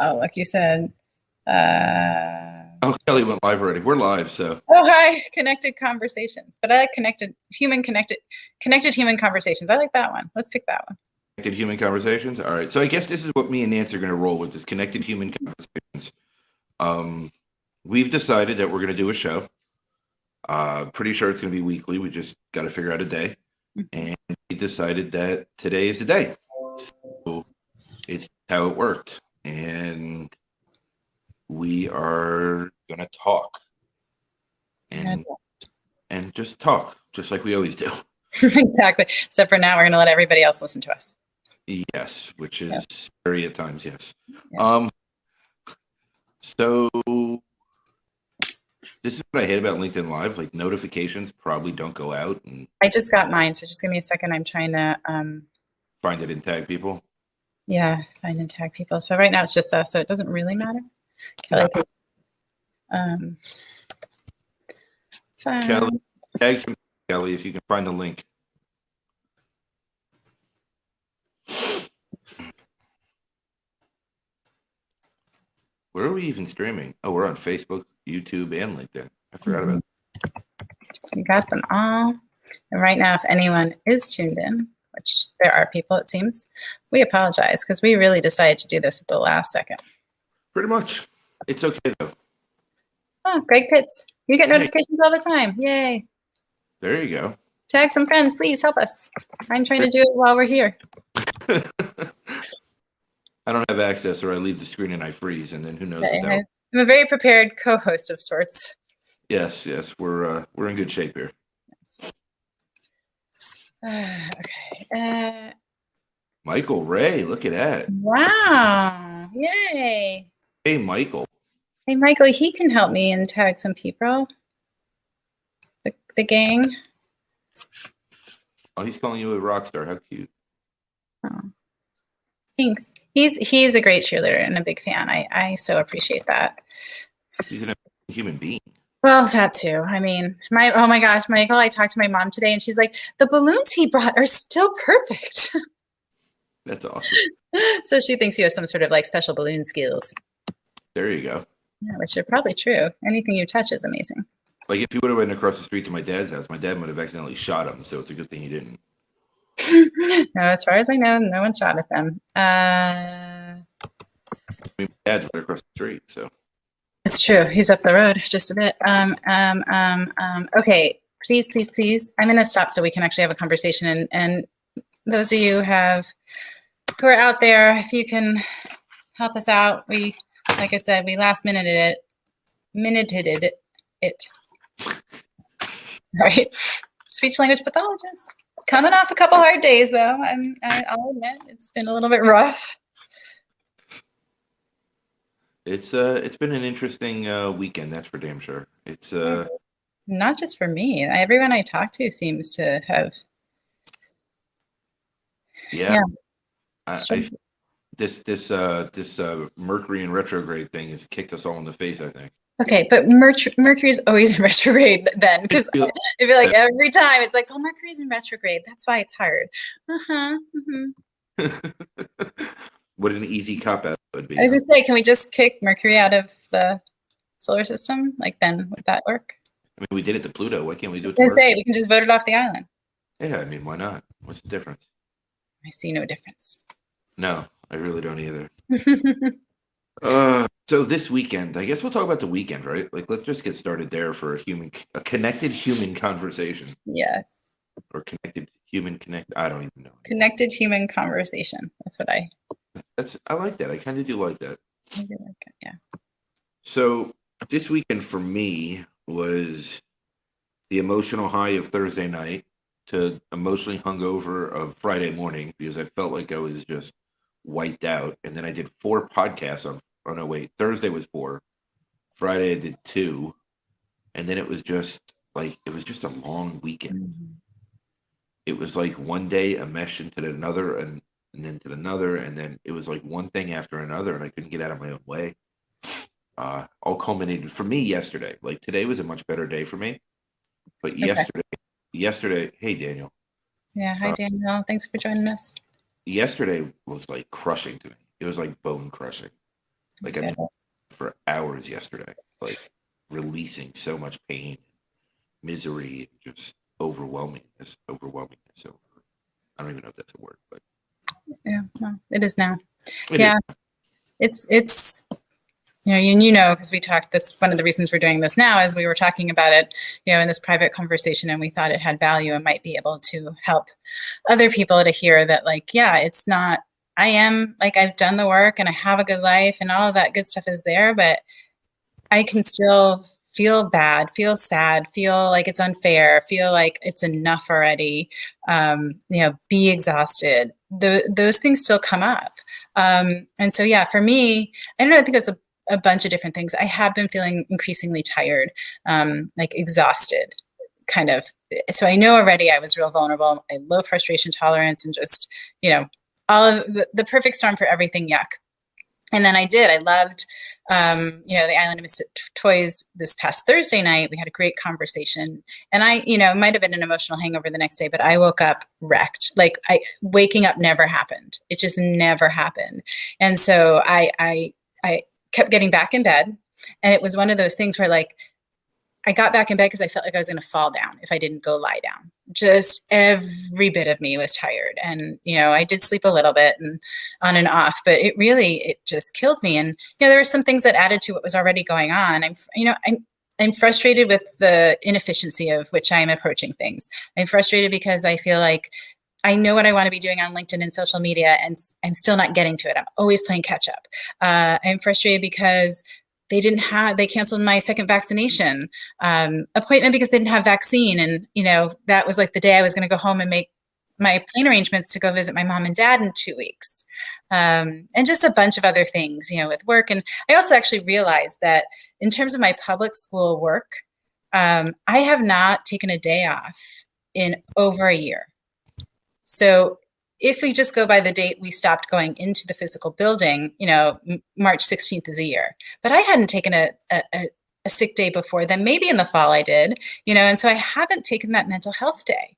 Oh, like you said. Oh, Kelly went live already. We're live, so. Oh, hi. Connected conversations. But I like connected human conversations. I like that one. Let's pick that one. Connected human conversations. All right. So I guess this is what me and Nancy are going to roll with: is connected human conversations. We've decided that we're going to do a show. Pretty sure it's going to be weekly. We just got to figure out a day, and we decided that today is the day. So it's how it worked, and we are going to talk and just talk, just like we always do. Exactly. Except for now, we're going to let everybody else listen to us. Yes, which is scary at times. Yes. Yes. So this is what I hate about LinkedIn Live. Like, notifications probably don't go out. And I just got mine, so just give me a second. I'm trying to find it and tag people. Yeah, find and tag people. So right now it's just us, so it doesn't really matter. Kelly, Kelly, tag some Kelly if you can find the link. Where are we even streaming? Oh, we're on Facebook, YouTube, and LinkedIn. I forgot about that. We got them all. And right now, if anyone is tuned in, which there are people, it seems, we apologize because we really decided to do this at the last second. Pretty much. It's okay, though. Oh, Greg Pitts. You get notifications all the time. Yay. There you go. Tag some friends. Please help us. I'm trying to do it while we're here. I don't have access, or I leave the screen and I freeze, and then who knows? Okay. I'm a very prepared co-host of sorts. Yes, we're in good shape here. Yes. Okay. Michael Ray, look at that! Wow! Yay! Hey, Michael. Hey, Michael. He can help me and tag some people. The gang. Oh, he's calling you a rock star. How cute! Oh. Thanks. He's a great cheerleader and a big fan. I so appreciate that. He's a human being. Well, that too. I mean, oh my gosh, Michael, I talked to my mom today and she's like, the balloons he brought are still perfect. That's awesome. So she thinks you have some sort of like special balloon skills. There you go. Yeah, which are probably true. Anything you touch is amazing. Like if he would have went across the street to my dad's house, my dad would have accidentally shot him. So it's a good thing he didn't. No, as far as I know, no one shot at them. I mean, my dad's right across the street, so. It's true. He's up the road just a bit. Okay, please. I'm going to stop so we can actually have a conversation. And those of you who are out there, if you can help us out, like I said, we last minuted it. Right? Speech language pathologist. Coming off a couple hard days, though. I'll admit it's been a little bit rough. It's been an interesting weekend, that's for damn sure. It's not just for me. Everyone I talk to seems to have. Yeah. This Mercury in retrograde thing has kicked us all in the face, I think. Okay, but Mercury's always in retrograde then, because I feel like every time it's like, oh, Mercury's in retrograde. That's why it's hard. What an easy cop out would be. I was gonna say, can we just kick Mercury out of the solar system? Like, then would that work? I mean, we did it to Pluto. Why can't we do it to Mercury? We can just vote it off the island. Yeah, I mean, why not? What's the difference? I see no difference. No, I really don't either. So this weekend, I guess we'll talk about the weekend, right? Like, let's just get started there for a connected human conversation. Yes. Or I don't even know. Connected human conversation. That's what I like that. I kind of do like that. I do like it, yeah. So this weekend for me was the emotional high of Thursday night to emotionally hungover of Friday morning because I felt like I was just wiped out. And then I did 4 podcasts Thursday was 4. Friday I did 2. And then it was just a long weekend. Mm-hmm. It was like one day a mesh into another and then to another. And then it was like one thing after another and I couldn't get out of my own way. All culminated for me yesterday. Like today was a much better day for me. But yesterday, hey Daniel. Yeah, hi Daniel. Thanks for joining us. Yesterday was like crushing to me. It was like bone crushing. Like I mean, for hours yesterday, like releasing so much pain, misery, just overwhelmingness over. I don't even know if that's a word, but Yeah, well, it is now. it is. Yeah, it's and because we talked, that's one of the reasons we're doing this now, is we were talking about it, in this private conversation, and we thought it had value and might be able to help other people to hear that, like, yeah, it's not, I am, like, I've done the work and I have a good life and all of that good stuff is there, but I can still feel bad, feel sad, feel like it's unfair, feel like it's enough already, be exhausted. Those things still come up. And so, yeah, for me, I don't know, I think it's a bunch of different things. I have been feeling increasingly tired, like exhausted, kind of. So I know already I was real vulnerable, I had low frustration tolerance, and just, all of the perfect storm for everything. Yuck. And then I loved, the Island of Misfit Toys this past Thursday night. We had a great conversation, and it might have been an emotional hangover the next day, but I woke up wrecked. Like, waking up never happened. It just never happened. And so I kept getting back in bed, and it was one of those things where, like, I got back in bed because I felt like I was going to fall down if I didn't go lie down. Just every bit of me was tired. And, I did sleep a little bit and on and off, but it just killed me. And, there were some things that added to what was already going on. I'm frustrated with the inefficiency of which I'm approaching things. I'm frustrated because I feel like I know what I want to be doing on LinkedIn and social media, and I'm still not getting to it. I'm always playing catch up. I'm frustrated because they canceled my second vaccination appointment because they didn't have vaccine. And, that was like the day I was going to go home and make my plane arrangements to go visit my mom and dad in 2 weeks. And just a bunch of other things, with work. And I also actually realized that in terms of my public school work, I have not taken a day off in over a year. So if we just go by the date we stopped going into the physical building, March 16th is a year. But I hadn't taken a sick day before then. Maybe in the fall I did, and so I haven't taken that mental health day.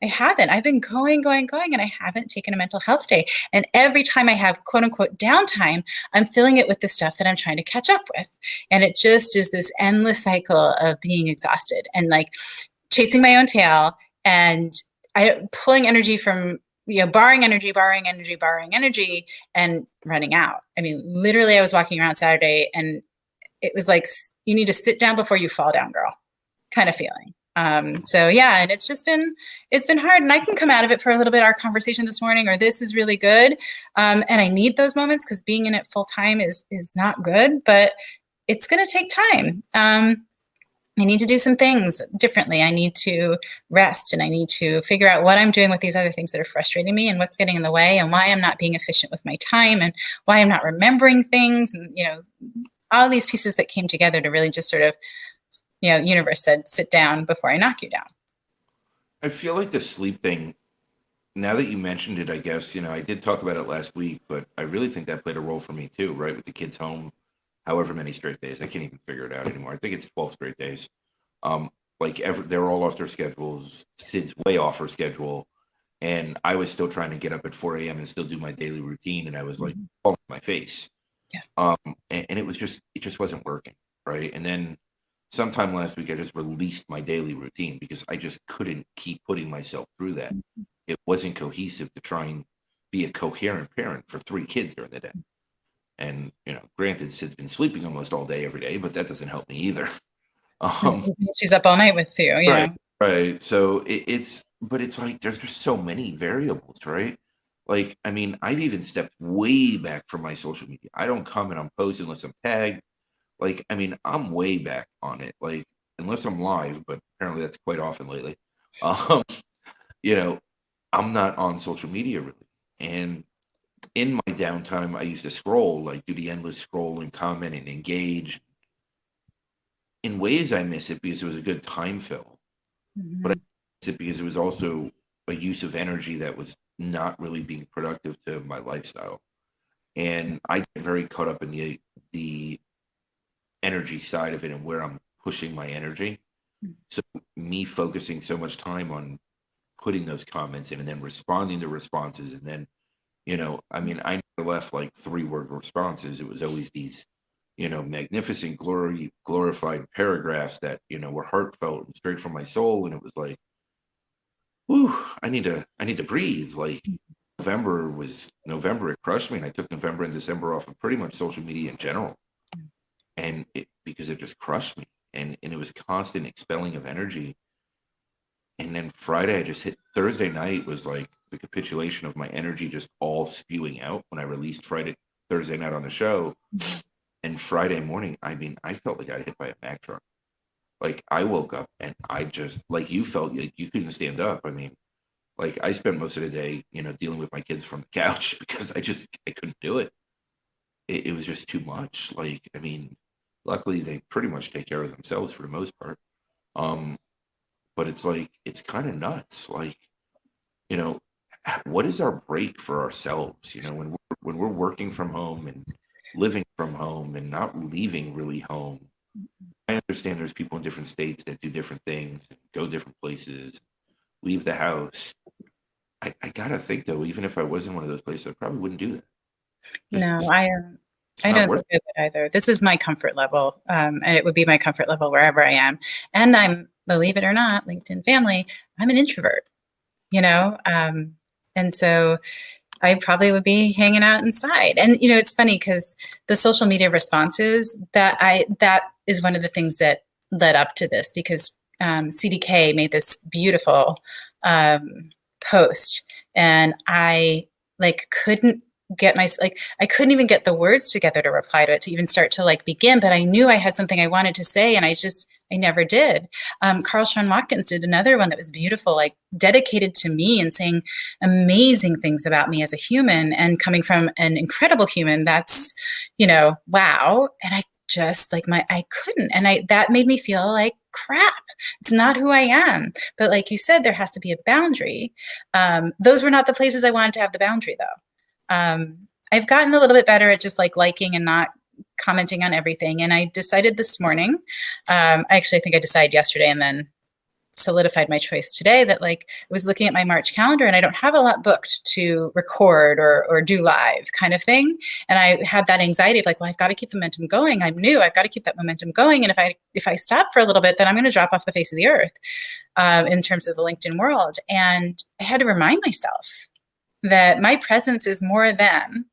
I haven't. I've been going, and I haven't taken a mental health day. And every time I have quote unquote downtime, I'm filling it with the stuff that I'm trying to catch up with. And it just is this endless cycle of being exhausted and, like, chasing my own tail and pulling energy from, borrowing energy, and running out. I mean, literally, I was walking around Saturday and it was like, you need to sit down before you fall down, girl, kind of feeling. So yeah, and it's been hard, and I can come out of it for a little bit. Our conversation this morning, or this, is really good. And I need those moments because being in it full time is not good, but it's going to take time. I need to do some things differently. I need to rest, and I need to figure out what I'm doing with these other things that are frustrating me, and what's getting in the way, and why I'm not being efficient with my time, and why I'm not remembering things, and, all these pieces that came together to really just sort of, universe said, sit down before I knock you down. I feel like the sleep thing, now that you mentioned it, I guess, I did talk about it last week, but I really think that played a role for me too, right? With the kids home, however many straight days. I can't even figure it out anymore. I think it's 12 straight days. They're all off their schedules. Sid's way off her schedule. And I was still trying to get up at 4 a.m. and still do my daily routine. And I was like falling on my face. Yeah. And it just wasn't working. Right. And then sometime last week, I just released my daily routine because I just couldn't keep putting myself through that. It wasn't cohesive to try and be a coherent parent for 3 kids during the day. And, granted, Sid's been sleeping almost all day, every day, but that doesn't help me either. She's up all night with you, Right, right. So it's like there's just so many variables, right? Like, I mean, I've even stepped way back from my social media. I don't comment on posts unless I'm tagged. Like, I mean, I'm way back on it. Like, unless I'm live, but apparently that's quite often lately. Um, I'm not on social media really. And in my downtime, I used to scroll, like do the endless scroll and comment and engage. In ways, I miss it because it was a good time fill, but I miss it because it was also a use of energy that was not really being productive to my lifestyle. And I get very caught up in the energy side of it and where I'm pushing my energy. So me focusing so much time on putting those comments in and then responding to responses and then, I mean, I know left like 3-word responses. It was always these, magnificent glorified paragraphs that, were heartfelt and straight from my soul. And it was like, whew, I need to breathe. Like November, it crushed me. And I took November and December off of pretty much social media in general. And because it just crushed me. And it was constant expelling of energy. And then Friday, Thursday night was like the capitulation of my energy just all spewing out when I released Thursday night on the show. And Friday morning, I mean, I felt like I got hit by a Mack truck. Like I woke up and I just, like you felt like you couldn't stand up. I mean, like I spent most of the day, dealing with my kids from the couch because I couldn't do it. It was just too much. Like, I mean, luckily they pretty much take care of themselves for the most part. But it's like, it's kind of nuts. Like, what is our break for ourselves? When we're working from home and living from home and not leaving really home. I understand there's people in different states that do different things, go different places, leave the house. I gotta think though, even if I was in one of those places, I probably wouldn't do that. No, It's I not don't worth think it either. This is my comfort level, and it would be my comfort level wherever I am. And I'm, believe it or not, LinkedIn family, I'm an introvert, and so I probably would be hanging out inside. And it's funny because the social media responses that is one of the things that led up to this, because CDK made this beautiful post, and I couldn't I couldn't even get the words together to reply to it, to even start to begin, but I knew I had something I wanted to say, and I never did. Carl Sean Watkins did another one that was beautiful, dedicated to me and saying amazing things about me as a human, and coming from an incredible human. That's, wow. And I just I couldn't, and that made me feel like crap. It's not who I am. But like you said, there has to be a boundary. Those were not the places I wanted to have the boundary, though. I've gotten a little bit better at just liking and not commenting on everything. And I decided this morning, I think I decided yesterday and then solidified my choice today, that I was looking at my March calendar and I don't have a lot booked to record or do live kind of thing. And I had that anxiety of well, I've got to keep the momentum going. I'm new. I've got to keep that momentum going. And if I stop for a little bit, then I'm going to drop off the face of the earth in terms of the LinkedIn world. And I had to remind myself that my presence is more than,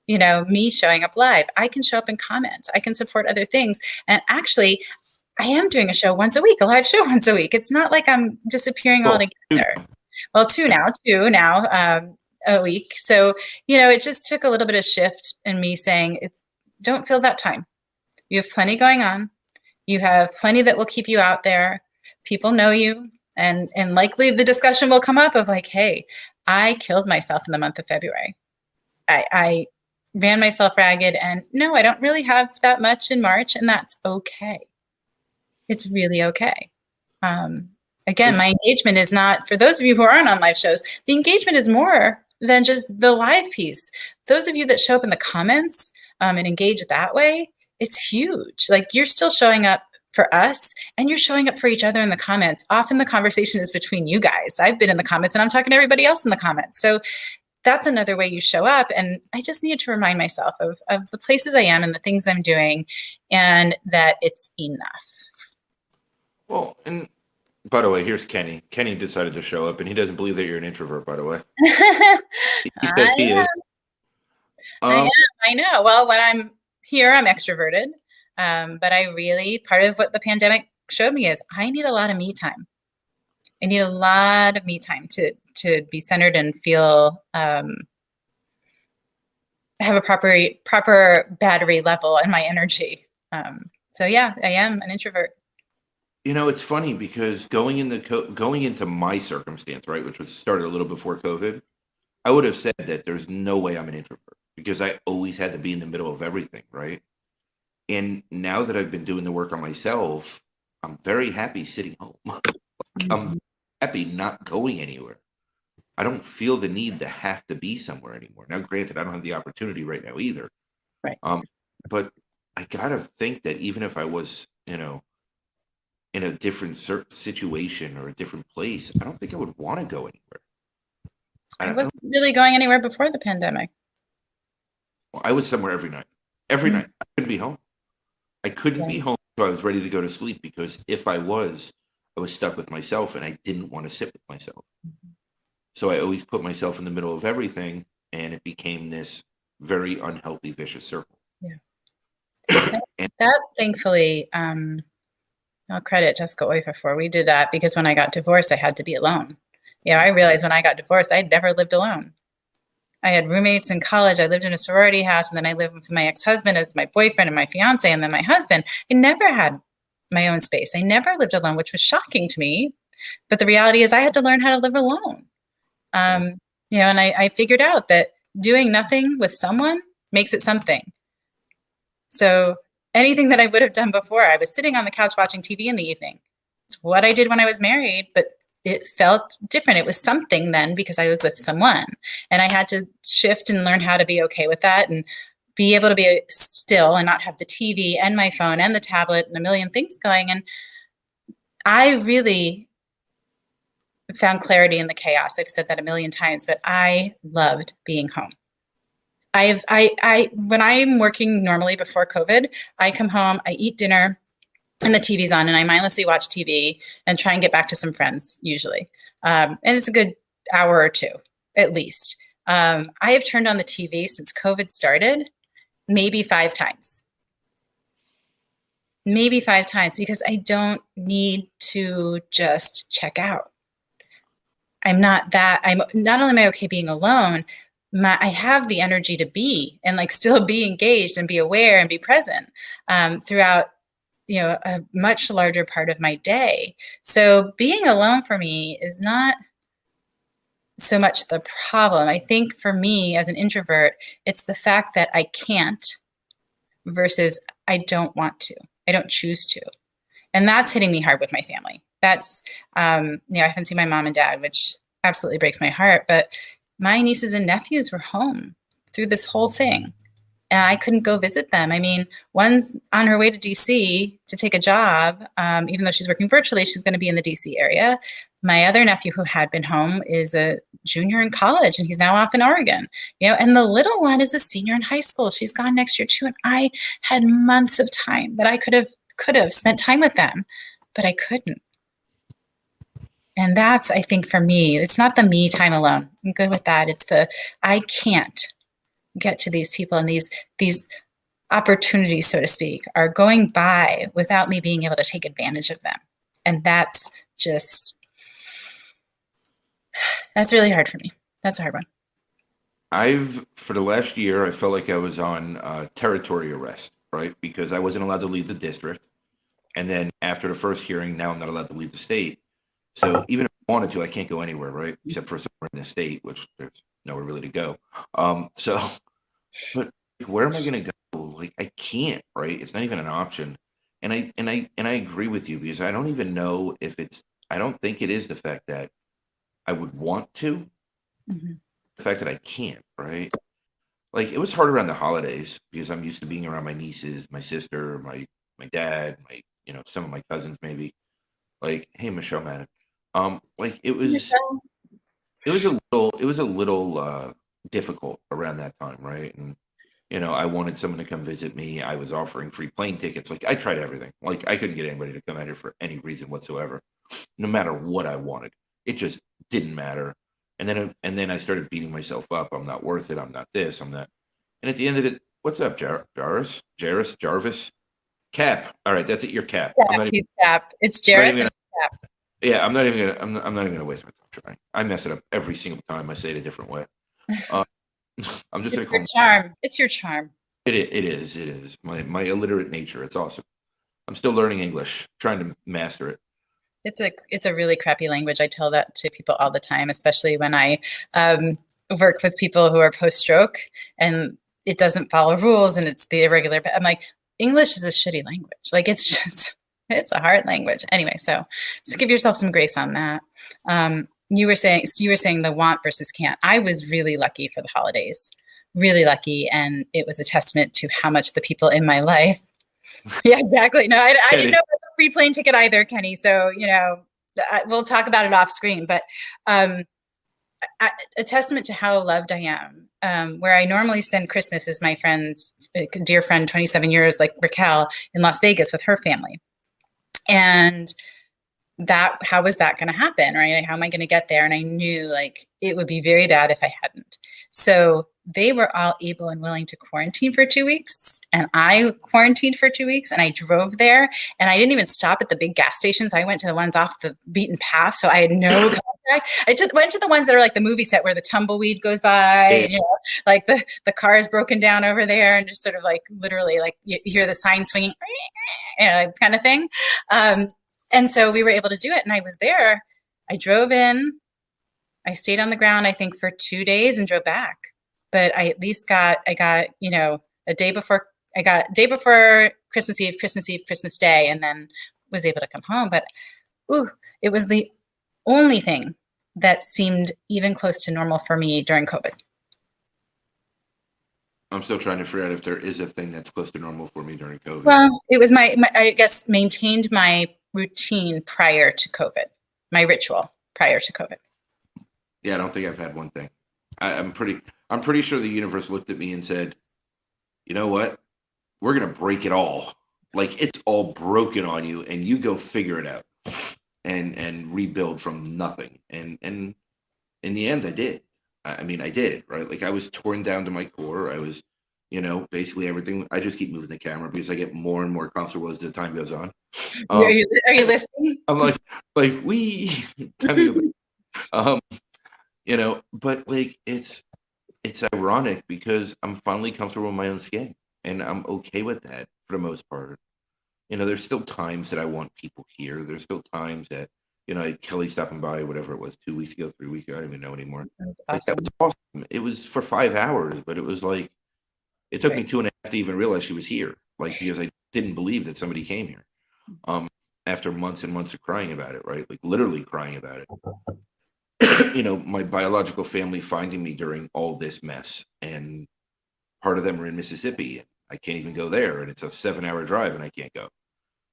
me showing up live. I can show up in comments. I can support other things. And actually, I am doing a show once a week, a live show once a week. It's not like I'm disappearing altogether. Well, two now a week. So, it just took a little bit of shift in me saying, don't fill that time. You have plenty going on. You have plenty that will keep you out there. People know you. And likely the discussion will come up of hey, I killed myself in the month of February. I ran myself ragged, and no, I don't really have that much in March, and that's okay. It's really okay. Again, my engagement is not, for those of you who aren't on live shows, the engagement is more than just the live piece. Those of you that show up in the comments and engage that way, it's huge. You're still showing up for us, and you're showing up for each other in the comments. Often the conversation is between you guys. I've been in the comments and I'm talking to everybody else in the comments. So that's another way you show up. And I just needed to remind myself of the places I am and the things I'm doing, and that it's enough. Well, and by the way, here's Kenny. Kenny decided to show up, and he doesn't believe that you're an introvert, by the way. He says he is. I know. Well, when I'm here, I'm extroverted. But I really, part of what the pandemic showed me is I need a lot of me time. I need a lot of me time to be centered and feel, have a proper battery level in my energy. So yeah, I am an introvert. It's funny because going into my circumstance, right, which was started a little before COVID, I would have said that there's no way I'm an introvert because I always had to be in the middle of everything, right? And now that I've been doing the work on myself, I'm very happy sitting home. I'm happy not going anywhere. I don't feel the need to have to be somewhere anymore. Now, granted, I don't have the opportunity right now either. Right. But I gotta think that even if I was, in a different situation or a different place, I don't think I would want to go anywhere. I wasn't really going anywhere before the pandemic. I was somewhere every night. Every Mm. night. I couldn't be home. I couldn't be Yeah. home until I was ready to go to sleep, because if I was stuck with myself and I didn't want to sit with myself. So I always put myself in the middle of everything, and it became this very unhealthy, vicious circle. Yeah. And That thankfully, I'll credit Jessica Oifa for. We did that because when I got divorced, I had to be alone. You know, I realized when I got divorced, I'd never lived alone. I had roommates in college. I lived in a sorority house, and then I lived with my ex-husband as my boyfriend and my fiance, and then my husband. I never had my own space. I never lived alone, which was shocking to me. But the reality is I had to learn how to live alone. You know, and I figured out that doing nothing with someone makes it something. So anything that I would have done before, I was sitting on the couch watching TV in the evening. It's what I did when I was married, but it felt different. It was something then because I was with someone, and I had to shift and learn how to be okay with that and be able to be still and not have the TV and my phone and the tablet and a million things going. And I really found clarity in the chaos. I've said that a million times, but I loved being home. When I'm working normally before COVID, I come home, I eat dinner, and the TV's on, and I mindlessly watch TV and try and get back to some friends usually. And it's a good hour or two, at least. I have turned on the TV since COVID started, maybe 5 times. Maybe 5 times, because I don't need to just check out. I'm not only am I okay being alone, I have the energy to be and like still be engaged and be aware and be present throughout, you know, a much larger part of my day. So being alone for me is not so much the problem. I think for me as an introvert, it's the fact that I can't versus I don't want to. I don't choose to. And that's hitting me hard with my family. That's, you know, I haven't seen my mom and dad, which absolutely breaks my heart. But my nieces and nephews were home through this whole thing. And I couldn't go visit them. I mean, one's on her way to DC to take a job. Even though she's working virtually, she's going to be in the DC area. My other nephew who had been home is a junior in college, and he's now off in Oregon. You know, and the little one is a senior in high school. She's gone next year too. And I had months of time that I could have spent time with them, but I couldn't. And that's, I think for me, it's not the me time alone. I'm good with that. It's the, I can't get to these people, and these opportunities, so to speak, are going by without me being able to take advantage of them. And that's really hard for me. That's a hard one. For the last year, I felt like I was on territory arrest, right? Because I wasn't allowed to leave the district. And then after the first hearing, now I'm not allowed to leave the state. So even if I wanted to, I can't go anywhere, right? Except for somewhere in the state, which there's nowhere really to go. But where am I going to go? Like, I can't, right? It's not even an option. And I agree with you, because I don't even know if I don't think it is the fact that I would want to, Mm-hmm. the fact that I can't, right? Like, it was hard around the holidays because I'm used to being around my nieces, my sister, my dad, some of my cousins maybe. Like, hey, Michelle Madden. Like, it was a little difficult around that time, right? And I wanted someone to come visit me. I was offering free plane tickets. Like, I tried everything. Like, I couldn't get anybody to come out here for any reason whatsoever, no matter what I wanted. It just didn't matter. And then I started beating myself up. I'm not worth it. I'm not this. I'm that. And at the end of it, what's up, Jarvis? Cap. All right, that's it. You're Cap. He's Cap. It's Jarvis and Cap. Yeah, I'm not even gonna waste my time trying. I mess it up every single time. I say it a different way. I'm just It's gonna your charm. It's your charm. It is my illiterate nature. It's awesome. I'm still learning English, trying to master it. It's a really crappy language. I tell that to people all the time, especially when I work with people who are post-stroke and it doesn't follow rules and it's the irregular. I'm like, English is a shitty language. Like, it's a hard language. Anyway, so give yourself some grace on that. You were saying the want versus can't. I was really lucky for the holidays, really lucky, and it was a testament to how much the people in my life. Yeah, exactly. No, I didn't know about the free plane ticket either, Kenny. So we'll talk about it off screen. But a testament to how loved I am. Where I normally spend Christmas is my friend's dear friend, 27 years, like Raquel, in Las Vegas with her family. And how was that going to happen, right? Like, how am I going to get there? And I knew like it would be very bad if I hadn't. So they were all able and willing to quarantine for 2 weeks, and I quarantined for 2 weeks, and I drove there, and I didn't even stop at the big gas stations. I went to the ones off the beaten path, so I had no contact. Went to the ones that are like the movie set where the tumbleweed goes by, and, like the car is broken down over there, and just sort of like literally like you hear the sign swinging, kind of thing. And so we were able to do it, and I was there. I drove in. I stayed on the ground, I think, for 2 days and drove back. But I at least got a day before Christmas Eve, Christmas Day, and then was able to come home. But it was the only thing that seemed even close to normal for me during COVID. I'm still trying to figure out if there is a thing that's close to normal for me during COVID. Well, it was my I guess, maintained my routine prior to COVID, my ritual prior to COVID. Yeah, I don't think I've had one thing. I'm pretty sure the universe looked at me and said, you know what? We're going to break it all. Like, it's all broken on you, and you go figure it out and rebuild from nothing. And in the end, I did. I mean, I did, right? Like, I was torn down to my core. I was, basically everything. I just keep moving the camera because I get more and more comfortable as the time goes on. Are you listening? I'm like we. But like it's ironic because I'm finally comfortable in my own skin, and I'm okay with that for the most part. There's still times that I want people here. There's still times that Kelly stopping by, whatever it was, 2 weeks ago, 3 weeks ago, I don't even know anymore. That was awesome. It was for 5 hours, but it was like it took me 2.5 to even realize she was here, like, because I didn't believe that somebody came here. After months and months of crying about it, right? Like literally crying about it. My biological family finding me during all this mess, and part of them are in Mississippi, and I can't even go there, and it's a 7-hour drive, and I can't go,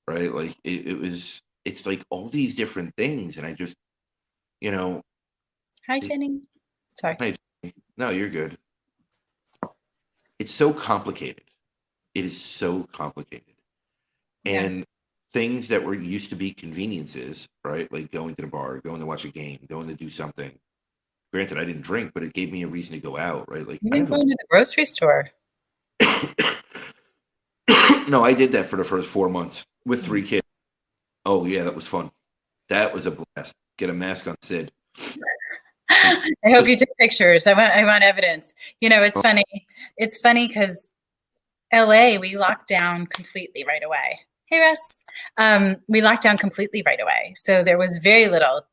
right? Like it's like all these different things, and I just, Hi, Jenny. Sorry. Hi, Jenny. No, you're good. It's so complicated. It is so complicated, and things that were used to be conveniences, right? Like going to the bar, going to watch a game, going to do something. Granted, I didn't drink, but it gave me a reason to go out, right? Like Even going to the grocery store. No, I did that for the first 4 months with 3 kids. Oh yeah, that was fun. That was a blast. Get a mask on Sid. I hope you took pictures. I want evidence. It's funny. It's funny because LA, we locked down completely right away. Hey, Russ. We locked down completely right away. So there was very little,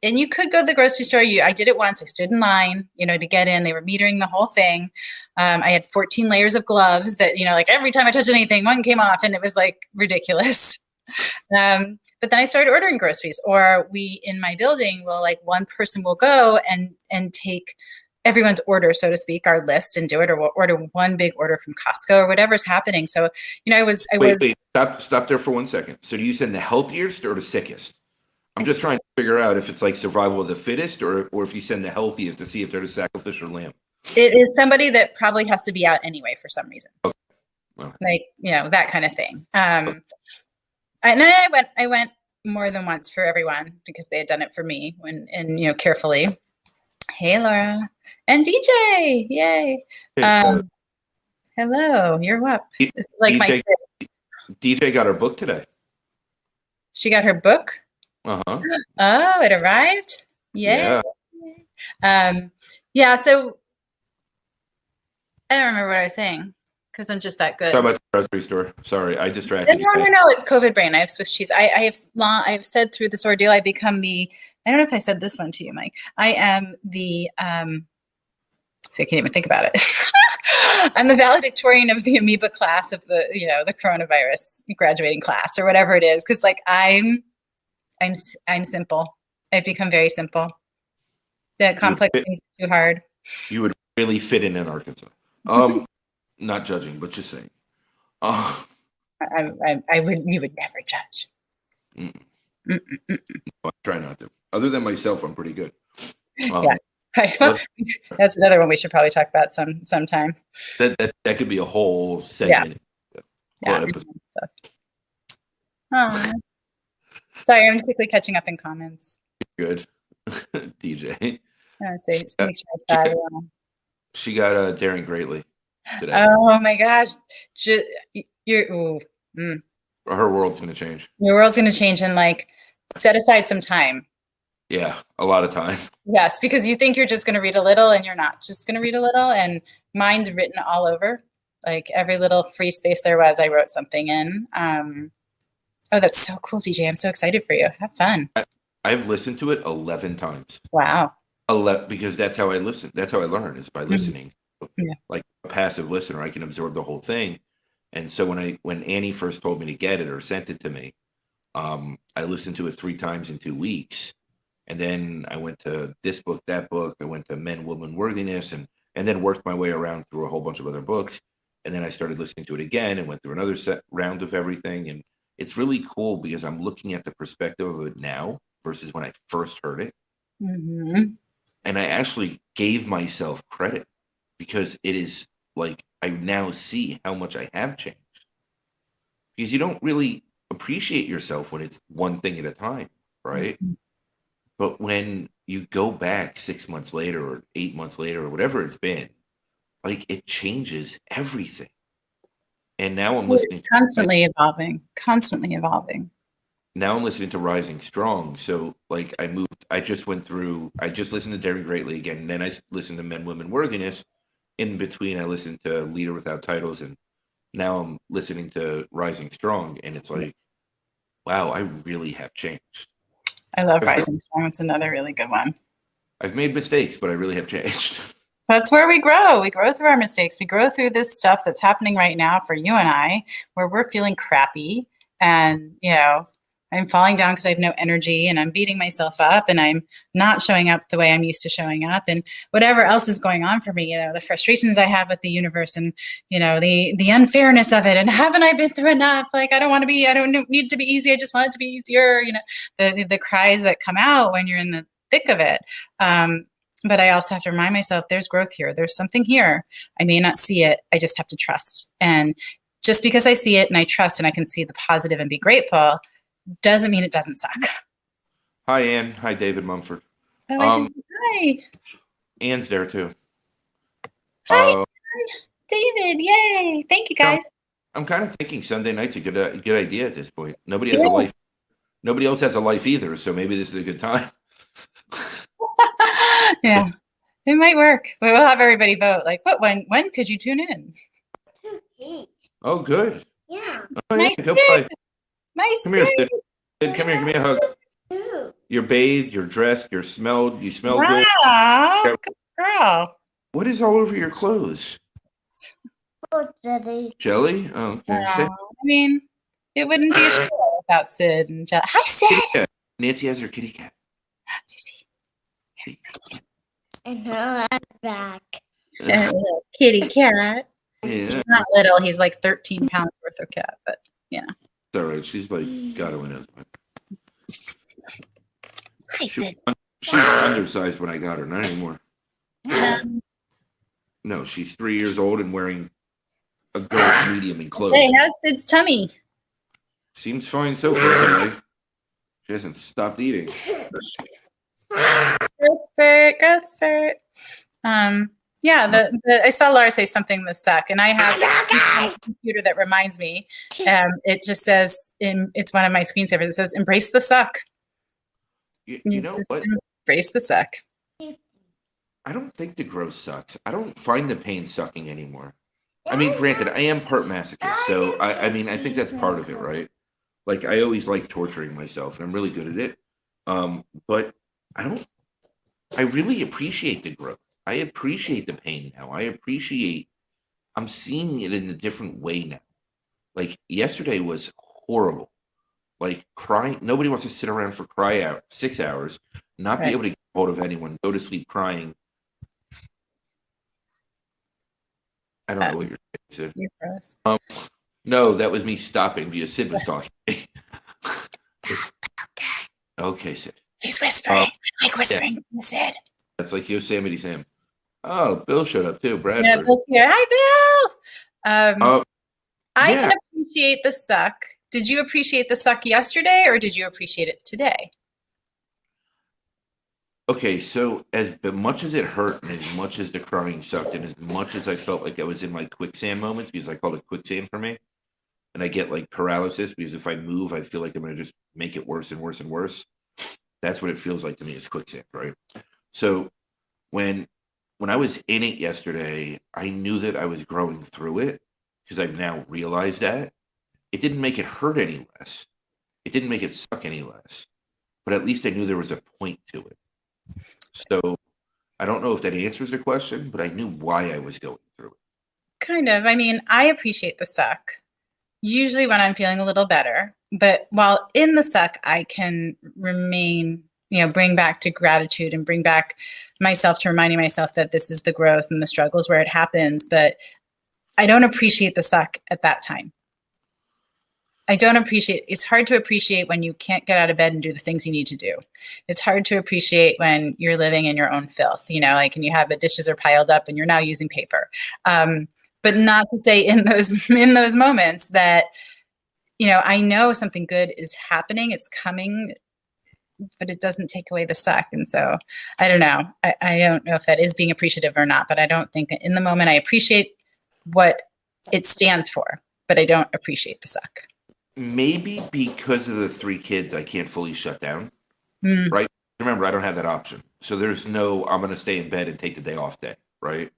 and you could go to the grocery store. I did it once. I stood in line, to get in. They were metering the whole thing. I had 14 layers of gloves that, like every time I touched anything, one came off, and it was like ridiculous. But then I started ordering groceries, or we in my building will, like, one person will go and take everyone's order, so to speak, our list, and do it, or we'll order one big order from Costco or whatever's happening. So, Wait, stop there for 1 second. So do you send the healthiest or the sickest? I'm just trying to figure out if it's like survival of the fittest, or if you send the healthiest to see if they're the sacrificial lamb. It is somebody that probably has to be out anyway for some reason. Okay. Well, like, that kind of thing. And I went more than once for everyone because they had done it for me carefully. Hey, Laura. And DJ, yay. Hello, you're up. This is like DJ, DJ got her book today. She got her book? Uh-huh. Oh, it arrived? Yay. Yeah. So I don't remember what I was saying because I'm just that good. Talk about the grocery store. Sorry, I distracted you. No, it's COVID brain. I have Swiss cheese. I have said through this ordeal, I become I don't know if I said this one to you, Mike. I am so I can't even think about it. I'm the valedictorian of the amoeba class of the coronavirus graduating class, or whatever it is. Cause like I'm simple. I've become very simple. The complex things are too hard. You would really fit in Arkansas. Not judging, but just saying. You would never judge. I try not to. Other than myself, I'm pretty good. Yeah. Right. Let's- That's another one we should probably talk about sometime. that could be a whole Yeah. segment. Yeah. Well, episode. Aw. Sorry, I'm quickly catching up in comments. Good. DJ. I say, just make sure I She saw got- everyone. She got Daring Greatly today. Oh my gosh. You're, ooh, Her world's gonna change. your world's going to change, and like set aside some time. Yeah, a lot of time. Yes, because you think you're just going to read a little and you're not just going to read a little. And mine's written all over. Like every little free space there was, I wrote something in. Oh, that's so cool, DJ. I'm so excited for you. Have fun. I've listened to it 11 times. Wow. Because that's how I listen. That's how I learn, is by listening. Yeah. Like a passive listener, I can absorb the whole thing. And so when Annie first told me to get it or sent it to me, I listened to it 3 times in 2 weeks. And then I went to this book, that book. I went to Men, Woman, Worthiness, and then worked my way around through a whole bunch of other books. And then I started listening to it again and went through another round of everything. And it's really cool because I'm looking at the perspective of it now versus when I first heard it. Mm-hmm. And I actually gave myself credit because it is like I now see how much I have changed. Because you don't really appreciate yourself when it's one thing at a time, right? Mm-hmm. But when you go back 6 months later or 8 months later or whatever it's been, like it changes everything. And now I'm listening It's constantly evolving, constantly evolving. Now I'm listening to Rising Strong. So like I just listened to Daring Greatly again, and then I listened to Men, Women, Worthiness. In between, I listened to Leader Without Titles, and now I'm listening to Rising Strong, and it's like, wow, I really have changed. I love Rising Strong. It's another really good one. I've made mistakes, but I really have changed. That's where we grow. We grow through our mistakes. We grow through this stuff that's happening right now for you and I, where we're feeling crappy, and I'm falling down because I have no energy, and I'm beating myself up, and I'm not showing up the way I'm used to showing up, and whatever else is going on for me, the frustrations I have with the universe, and the unfairness of it, and haven't I been through enough? Like I don't need it to be easy. I just want it to be easier. The cries that come out when you're in the thick of it. But I also have to remind myself there's growth here. There's something here. I may not see it. I just have to trust. And just because I see it and I trust and I can see the positive and be grateful doesn't mean it doesn't suck. Hi, Ann. Hi, David Mumford. So hi. Ann's there too. Hi, David. Yay. Thank you, guys. I'm kind of thinking Sunday night's a good idea at this point. Nobody has a life. Nobody else has a life either. So maybe this is a good time. Yeah, it might work. We'll have everybody vote. Like, when could you tune in? Oh, good. Yeah. Oh, Nice. yeah, go play. Nice. Come here, Sid. Sid, come here. Give me a hug. You're bathed. You're dressed. You smell good. Wow. Good girl. What is all over your clothes? Oh, Daddy. Jelly? Oh, okay. I mean, it wouldn't be a show without Sid and Jelly. Hi, Sid. Kitty cat. Nancy has her kitty cat. And now I'm back. Little kitty cat. Yeah. He's not little. He's like 13 pounds worth of cat, but It's all right. She's like, God only knows. hi, Sid. She was undersized when I got her. Not anymore. No, she's 3 years old and wearing a girl's medium in clothes. Hey, how's Sid's tummy? Seems fine so far today. She hasn't stopped eating. Growth spurt. Yeah, I saw Laura say something this suck, and I have a computer that reminds me. It just says, it's one of my screensavers. It says, "Embrace the suck." You know what? Embrace the suck. I don't think the growth sucks. I don't find the pain sucking anymore. I mean, granted, I am part masochist, so I mean, I think that's part of it, right? Like, I always like torturing myself, and I'm really good at it. But I really appreciate the growth. I appreciate the pain now. I'm seeing it in a different way now. Like, yesterday was horrible. Like, crying. Nobody wants to sit around for 6 hours, not be able to get hold of anyone, go to sleep crying. I don't know what you're saying, Sid. You're gross. No, that was me stopping because Sid was talking. Okay, Sid. She's whispering. I like whispering from Sid. That's like Yosemite Sam. Oh, Bill showed up too. Yeah, Bradford. Bill's here. Hi, Bill. Oh, I yeah. can appreciate the suck. Did you appreciate the suck yesterday or did you appreciate it today? Okay, so as much as it hurt and as much as the crying sucked and as much as I felt like I was in my quicksand moments, because I call it quicksand for me, and I get like paralysis because if I move, I feel like I'm going to just make it worse and worse and worse. That's what it feels like to me is quicksand, right? So when I was in it yesterday, I knew that I was growing through it because I've now realized that. It didn't make it hurt any less. It didn't make it suck any less. But at least I knew there was a point to it. So I don't know if that answers the question, but I knew why I was going through it. Kind of. I mean, I appreciate the suck usually when I'm feeling a little better. But while in the suck, I can remain, bring back to gratitude and bring back myself to reminding myself that this is the growth and the struggles where it happens. But I don't appreciate the suck at that time. It's hard to appreciate when you can't get out of bed and do the things you need to do. It's hard to appreciate when you're living in your own filth, and you have the dishes are piled up and you're now using paper. But not to say in those moments that, I know something good is happening, it's coming, but it doesn't take away the suck. And so I don't know. I don't know if that is being appreciative or not, but I don't think that in the moment I appreciate what it stands for, but I don't appreciate the suck. Maybe because of the 3 kids, I can't fully shut down, Mm. right? Remember, I don't have that option. So there's no, I'm going to stay in bed and take the day off day, right?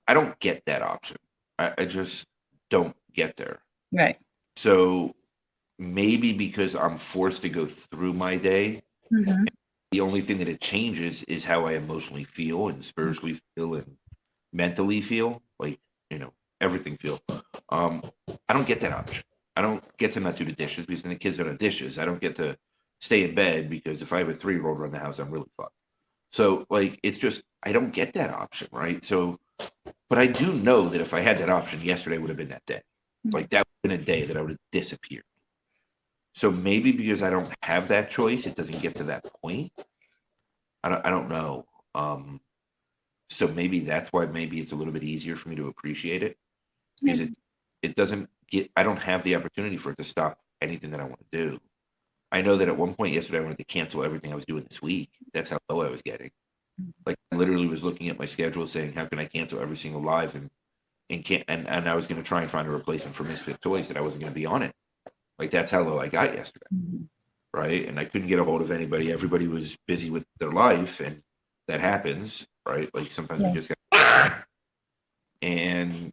I don't get that option. I just don't get there. Right. So maybe because I'm forced to go through my day, Mm-hmm. the only thing that it changes is how I emotionally feel and spiritually feel and mentally feel, like, everything feel. I don't get that option. I don't get to not do the dishes because then the kids don't have dishes. I don't get to stay in bed because if I have a 3-year-old around the house, I'm really fucked. So like, it's just, I don't get that option, right? So, but I do know that if I had that option, yesterday would have been that day. Like that would have been a day that I would have disappeared. So maybe because I don't have that choice, it doesn't get to that point. I don't know. So maybe that's why maybe it's a little bit easier for me to appreciate it because it doesn't get, I don't have the opportunity for it to stop anything that I want to do. I know that at one point yesterday, I wanted to cancel everything I was doing this week. That's how low I was getting. Like I literally was looking at my schedule saying, how can I cancel every single live and I was going to try and find a replacement for Misfit Toys that I wasn't going to be on it. Like that's how low I got yesterday. Mm-hmm. Right. And I couldn't get a hold of anybody. Everybody was busy with their life and that happens. Right. Like sometimes we just got, and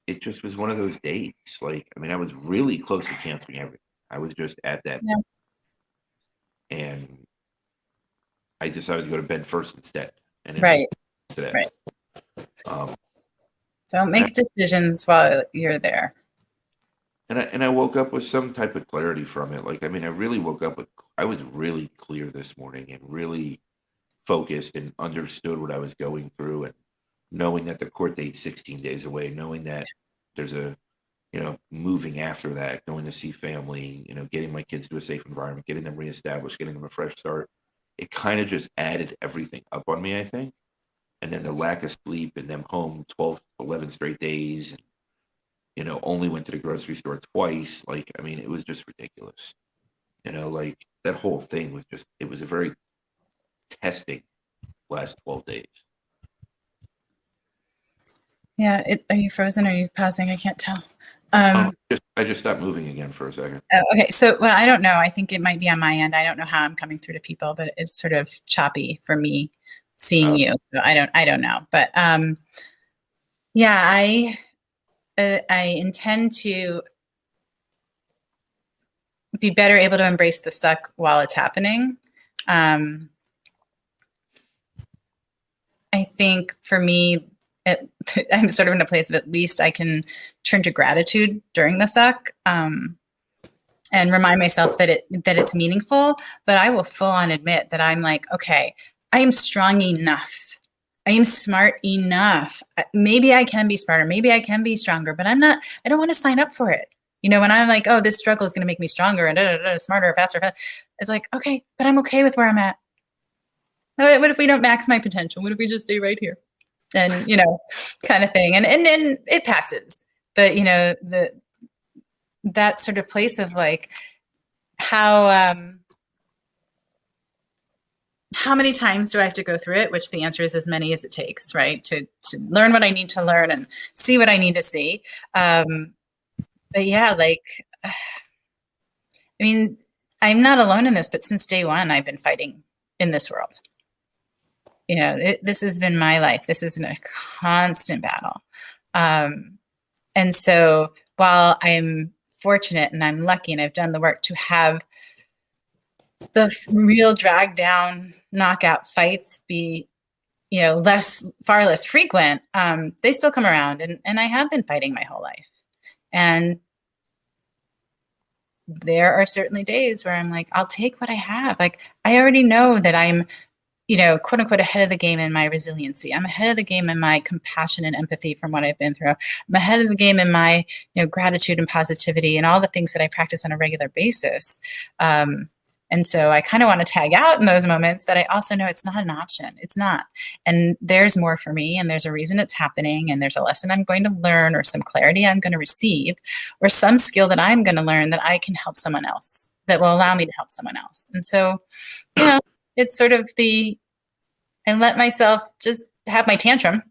it just was one of those days. Like, I mean, I was really close to canceling everything. I was just at that. Yeah. And I decided to go to bed first instead. And Right. Today. Right. Don't make decisions while you're there. And I woke up with some type of clarity from it. Like, I mean, I really woke up with, I was really clear this morning and really focused and understood what I was going through and knowing that the court date's 16 days away, knowing that there's a, moving after that, going to see family, getting my kids to a safe environment, getting them reestablished, getting them a fresh start. It kind of just added everything up on me, I think. And then the lack of sleep and them home 12, 11 straight days, and, only went to the grocery store twice. Like, I mean, it was just ridiculous. Like that whole thing was just, it was a very testing last 12 days. Yeah. Are you frozen? Are you pausing? I can't tell. I just stopped moving again for a second. Okay. So, well, I don't know. I think it might be on my end. I don't know how I'm coming through to people, but it's sort of choppy for me seeing you. So I don't know. But yeah, I intend to be better able to embrace the suck while it's happening. I think for me, I'm sort of in a place of at least I can turn to gratitude during the suck and remind myself that it's meaningful. But I will full on admit that I'm like, okay, I am strong enough. I am smart enough. Maybe I can be smarter. Maybe I can be stronger, but I don't want to sign up for it. When I'm like, oh, this struggle is going to make me stronger and smarter, faster. It's like, okay, but I'm okay with where I'm at. What if we don't max my potential? What if we just stay right here? And, kind of thing. And it passes. But, that sort of place of like how many times do I have to go through it? Which the answer is as many as it takes, right? To learn what I need to learn and see what I need to see. But yeah, like, I mean, I'm not alone in this, but since day one, I've been fighting in this world. This has been my life. This is a constant battle. And so while I'm fortunate and I'm lucky and I've done the work to have the real drag down knockout fights be, far less frequent, they still come around, and I have been fighting my whole life. And there are certainly days where I'm like, I'll take what I have. Like, I already know that I'm, quote unquote, ahead of the game in my resiliency. I'm ahead of the game in my compassion and empathy from what I've been through. I'm ahead of the game in my, gratitude and positivity and all the things that I practice on a regular basis. And so I kind of want to tag out in those moments, but I also know it's not an option. It's not. And there's more for me, and there's a reason it's happening, and there's a lesson I'm going to learn, or some clarity I'm going to receive, or some skill that I'm going to learn that I can help someone else, that will allow me to help someone else. And so, it's sort of I let myself just have my tantrum,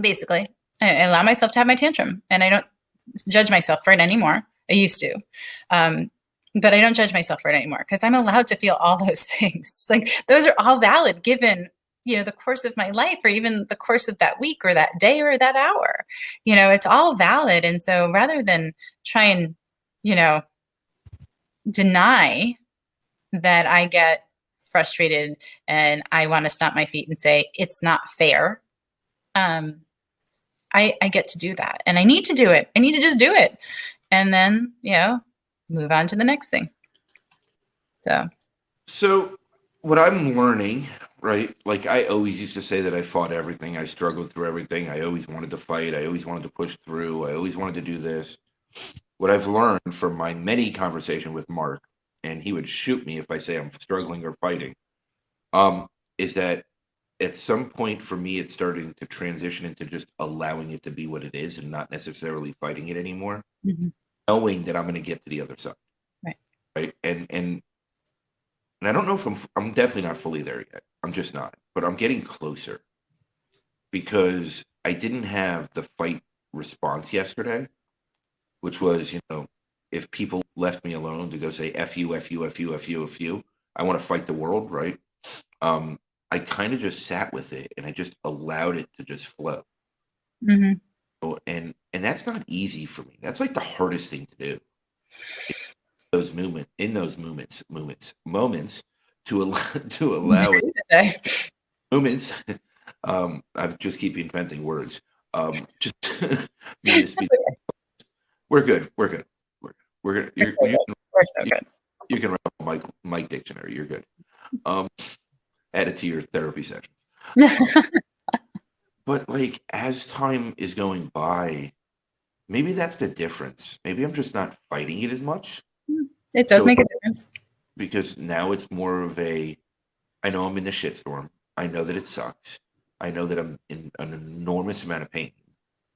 basically. I allow myself to have my tantrum, and I don't judge myself for it anymore. I used to. But I don't judge myself for it anymore, because I'm allowed to feel all those things. Like, those are all valid given, the course of my life, or even the course of that week or that day or that hour. It's all valid. And so rather than try and, deny that I get frustrated and I want to stomp my feet and say, it's not fair. I get to do that, and I need to do it. I need to just do it. And then, move on to the next thing. So what I'm learning, right? Like, I always used to say that I fought everything. I struggled through everything. I always wanted to fight. I always wanted to push through. I always wanted to do this. What I've learned from my many conversation with Mark, and he would shoot me if I say I'm struggling or fighting, is that at some point for me, it's starting to transition into just allowing it to be what it is and not necessarily fighting it anymore. Mm-hmm. Knowing that I'm going to get to the other side. Right. And I don't know if I'm definitely not fully there yet. I'm just not, but I'm getting closer, because I didn't have the fight response yesterday, which was, if people left me alone to go say, F you, F you, F you, F you, F you, I want to fight the world. Right. I kind of just sat with it, and I just allowed it to just flow. Mm-hmm. And that's not easy for me. That's like the hardest thing to do. In those moments to allow it. Moments. I just keep inventing words. Just me to speak. We're good. We're good. You're so good. You can run Mike Dictionary. You're good. Add it to your therapy sessions. But like, as time is going by, maybe that's the difference. Maybe I'm just not fighting it as much. It does make a difference. Because now it's more of I know I'm in the shitstorm. I know that it sucks. I know that I'm in an enormous amount of pain.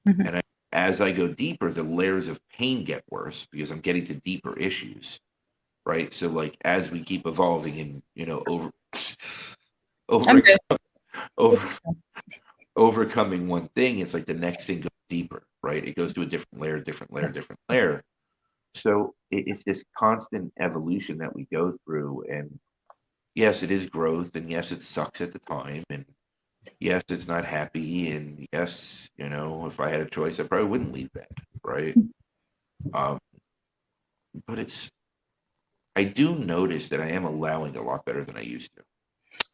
Mm-hmm. And as I go deeper, the layers of pain get worse, because I'm getting to deeper issues. Right. So like, as we keep evolving and, overcoming one thing, it's like the next thing goes deeper, right? It goes to a different layer. So it's this constant evolution that we go through. And yes, it is growth, and yes, it sucks at the time, and yes, it's not happy, and yes, if I had a choice, I probably wouldn't leave that, right? But I do notice that I am allowing a lot better than I used to.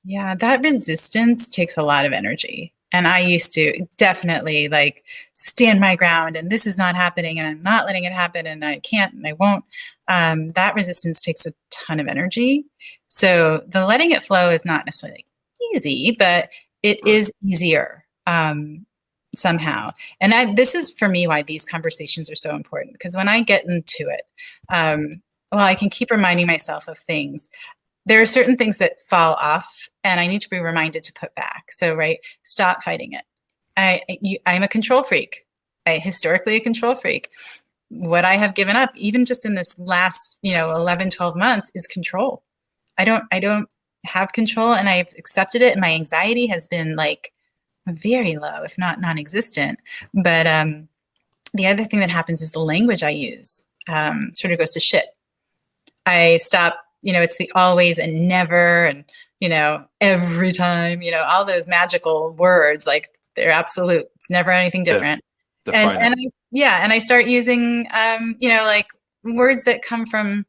Yeah, that resistance takes a lot of energy. And I used to definitely like stand my ground, and this is not happening, and I'm not letting it happen, and I can't, and I won't. That resistance takes a ton of energy. So the letting it flow is not necessarily easy, but it is easier somehow. And this is for me why these conversations are so important, because when I get into it, I can keep reminding myself of things. there are certain things that fall off and I need to be reminded to put back. So, right, stop fighting it. I'm a control freak. Historically a control freak. What I have given up, even just in this last, 11, 12 months, is control. I don't have control, and I've accepted it. And my anxiety has been like very low, if not non-existent. But the other thing that happens is the language I use sort of goes to shit. I stop, it's the always and never and, every time, all those magical words, like they're absolute. It's never anything different. And I start using, like words that come from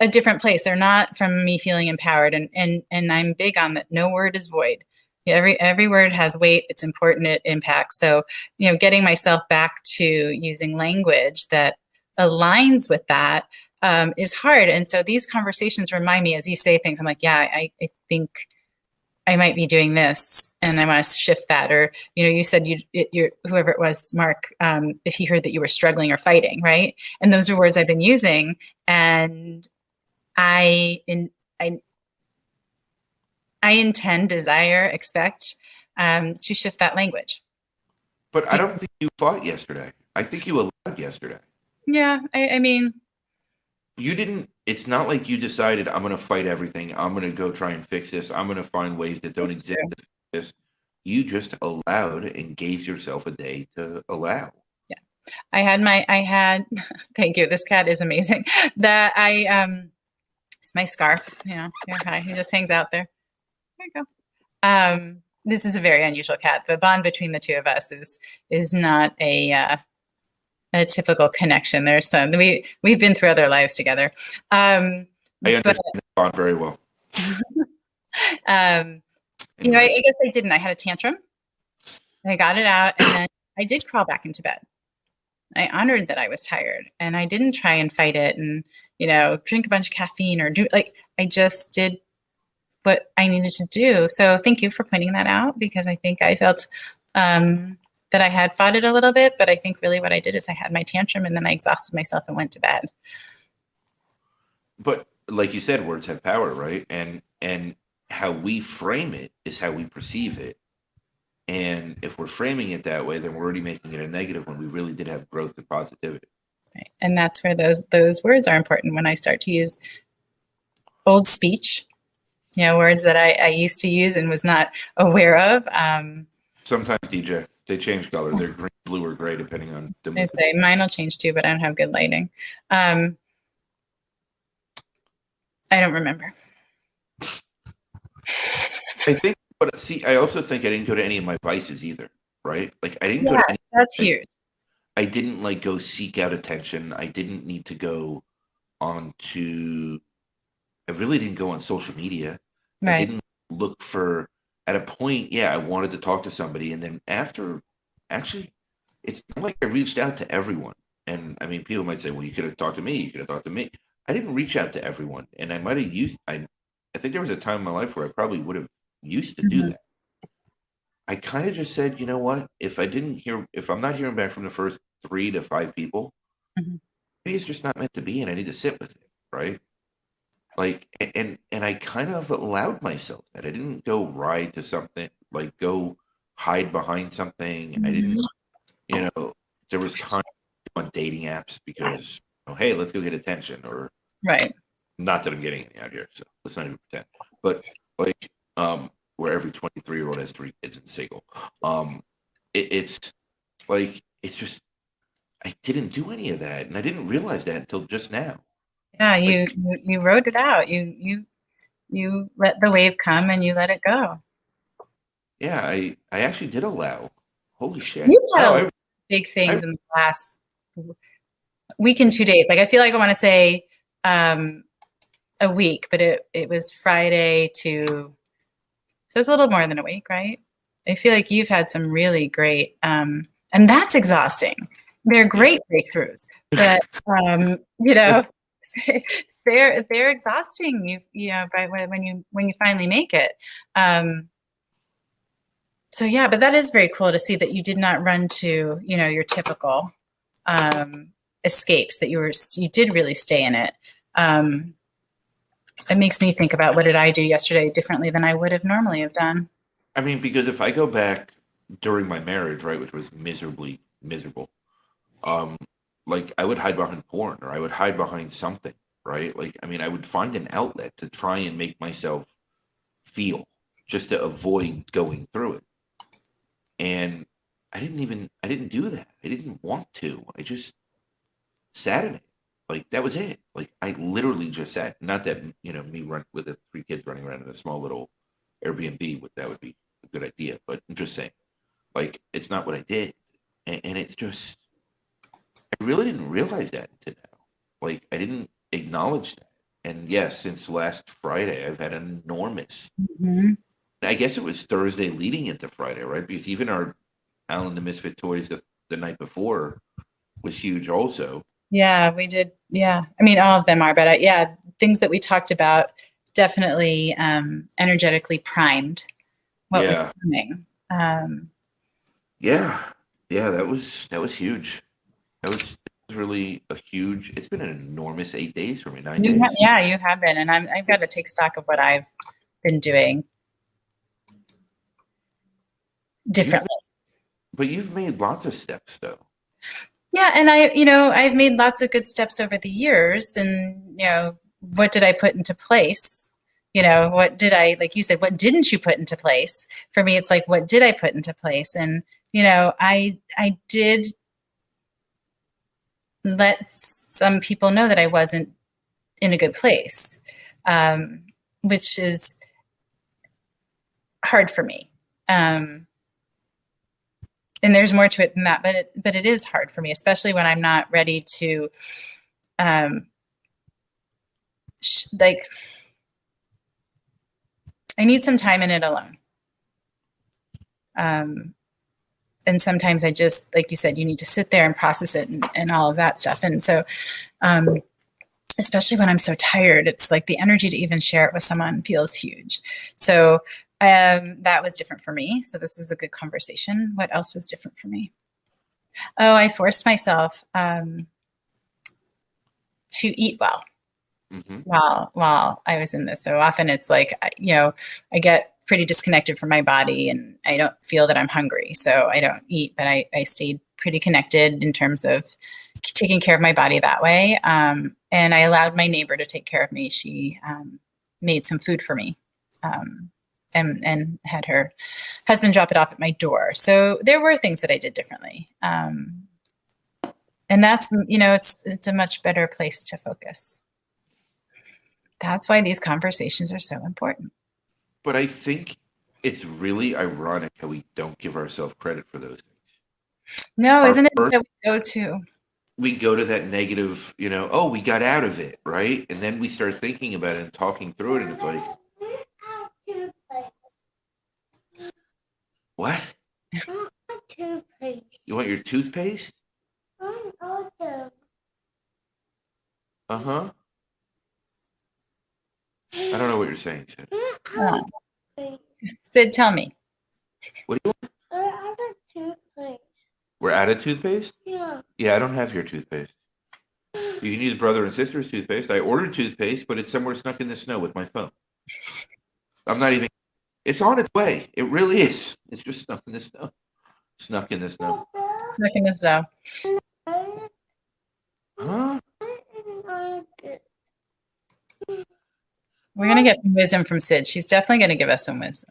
a different place. They're not from me feeling empowered. And I'm big on that. No word is void. Every word has weight. It's important. It impacts. So, getting myself back to using language that aligns with that is hard. And so these conversations remind me, as you say things, I'm like, yeah, I think I might be doing this and I want to shift that. Or, you said you're whoever it was, Mark, if he heard that you were struggling or fighting, right? And those are words I've been using. And I intend, desire, expect to shift that language. But I don't think you fought yesterday. I think you allowed yesterday. Yeah, I mean, you didn't. It's not like you decided, I'm going to fight everything. I'm going to go try and fix this. I'm going to find ways that don't exist to fix this. You just allowed and gave yourself a day to allow. Yeah, I had. Thank you. This cat is amazing. It's my scarf. Yeah, hi. He just hangs out there. There you go. This is a very unusual cat. The bond between the two of us is not a typical connection. There's some we've been through other lives together. I understand that bond very well. I guess I didn't. I had a tantrum. I got it out, and then I did crawl back into bed. I honored that I was tired, and I didn't try and fight it, and drink a bunch of caffeine or I just did what I needed to do. So thank you for pointing that out, because I think I felt that I had fought it a little bit, but I think really what I did is I had my tantrum and then I exhausted myself and went to bed. But like you said, words have power, right? And how we frame it is how we perceive it. And if we're framing it that way, then we're already making it a negative when we really did have growth and positivity. Right. And that's where those words are important. When I start to use old speech, words that I used to use and was not aware of. Sometimes, DJ, they change color. They're green, blue, or gray, depending on the mood. I say mine will change too, but I don't have good lighting. I don't remember. I also think I didn't go to any of my vices either, right? Like I didn't go to any. That's huge. I didn't go seek out attention. I didn't need to go onto. I really didn't go on social media. Right. I didn't look for. At a point, I wanted to talk to somebody, and then after, actually, it's not like I reached out to everyone. And I mean, people might say, "Well, you could have talked to me. You could have talked to me." I didn't reach out to everyone, and I might have used. I think there was a time in my life where I probably would have used to do that. I kind of just said, you know what? If I'm not hearing back from the first 3 to 5 people, maybe it's just not meant to be, and I need to sit with it, right? Like, and I kind of allowed myself that. I didn't go ride to something, like go hide behind something. I didn't, there was time on dating apps because, hey, let's go get attention, or right. Not that I'm getting any out here, so let's not even pretend. But like, where every 23-year-old has 3 kids and single, it's like it's just I didn't do any of that, and I didn't realize that until just now. Yeah, you wrote it out. You let the wave come and you let it go. Yeah, I actually did allow. Holy shit! You've had big things in the last week and 2 days. Like I feel like I want to say a week, but it was Friday to, so it's a little more than a week, right? I feel like you've had some really great, and that's exhausting. They're great breakthroughs, but they're exhausting. But when you finally make it. So yeah, but that is very cool to see that you did not run to, your typical escapes, that you did really stay in it. it makes me think about what did I do yesterday differently than I would have normally have done. I mean, because if I go back during my marriage, right, which was miserably miserable, like I would hide behind porn or I would hide behind something, right? Like, I mean, I would find an outlet to try and make myself feel just to avoid going through it. And I didn't do that. I didn't want to. I just sat in it. Like, that was it. Like, I literally just sat. Not that, me run with the 3 kids running around in a small little Airbnb, that would be a good idea. But I'm just saying, like, it's not what I did. And it's just, I really didn't realize that until now. Like, I didn't acknowledge that. And yes, since last Friday, I've had an enormous, Mm-hmm. I guess it was Thursday leading into Friday, right? Because even our Alan the Misfit Toys the night before was huge also. Yeah, we did. Yeah. I mean, all of them are, but yeah, things that we talked about definitely energetically primed what was Yeah. coming. Yeah. Yeah, that was huge. That was really a huge, it's been an enormous 8 days for me, 9 days. Yeah, you have been. And I've got to take stock of what I've been doing differently. But you've made lots of steps though. Yeah, and I've made lots of good steps over the years, and what did I put into place? What did I, like you said, what didn't you put into place? For me, it's like, what did I put into place? And I did let some people know that I wasn't in a good place, which is hard for me. And there's more to it than that, but it is hard for me, especially when I'm not ready to, like, I need some time in it alone. And sometimes I just, like you said, you need to sit there and process it and all of that stuff. And so, especially when I'm so tired, it's like the energy to even share it with someone feels huge. So that was different for me. So this is a good conversation. What else was different for me? Oh, I forced myself to eat well while I was in this. So often it's like, I get pretty disconnected from my body and I don't feel that I'm hungry. So I don't eat, but I stayed pretty connected in terms of taking care of my body that way. And I allowed my neighbor to take care of me. She made some food for me. And had her husband drop it off at my door. So there were things that I did differently. And that's, it's a much better place to focus. That's why these conversations are so important. But I think it's really ironic how we don't give ourselves credit for those things. No, isn't it that we go to that negative, oh, we got out of it, right? And then we start thinking about it and talking through it, and it's like, what? Toothpaste. You want your toothpaste? Also. Uh-huh. I don't know what you're saying, Sid. Sid, tell me. What do you want? Toothpaste. We're out of toothpaste? Yeah. Yeah, I don't have your toothpaste. You can use brother and sister's toothpaste. I ordered toothpaste, but it's somewhere snuck in the snow with my phone. I'm not even... It's on its way. It really is. It's just snuck in the snow. Snuck in the snow. Snuck in the snow. Huh? We're going to get some wisdom from Sid. She's definitely going to give us some wisdom.